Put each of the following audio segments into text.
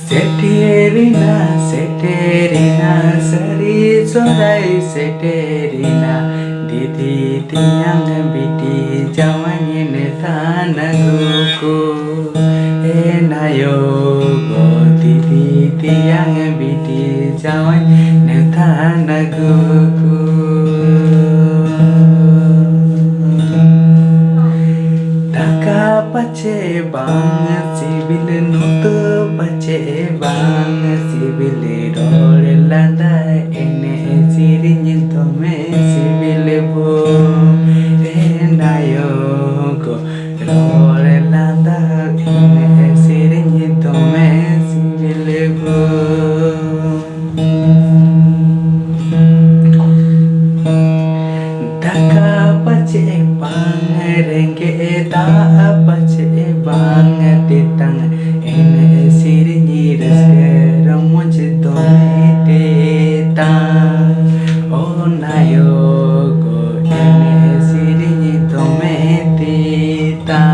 Seterina, seterina, sari sorai seterina, didi tiang biti jawanin tanaguku, enayo go didi tiang biti jawanin tanaguku. Taka pace bang sibil nutu pace bang sibil dole landa ene sirinyin tome sibil bo enayo go dole landa ene sirinyin tome sibil bo. Taka pace bang rengke ta pace bang titang ene sirinyi raske ramonch tome teta oh nayo go ene sirinyi tome teta.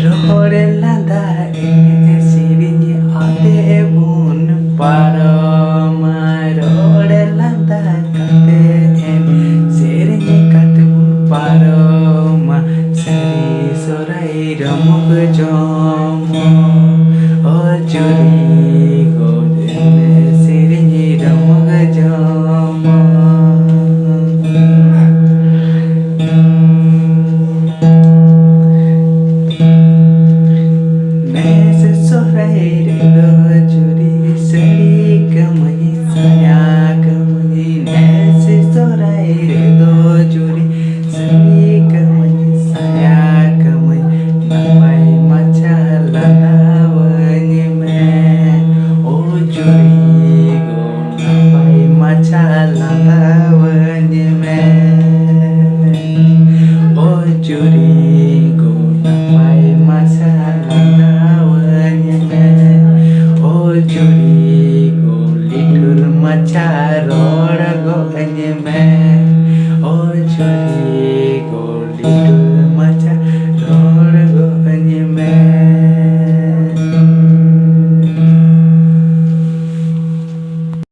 Rohore landa ene sirinyi ate bun parama rohore landa kate ene sirinyi kate bun parama sari sorai ramuk jo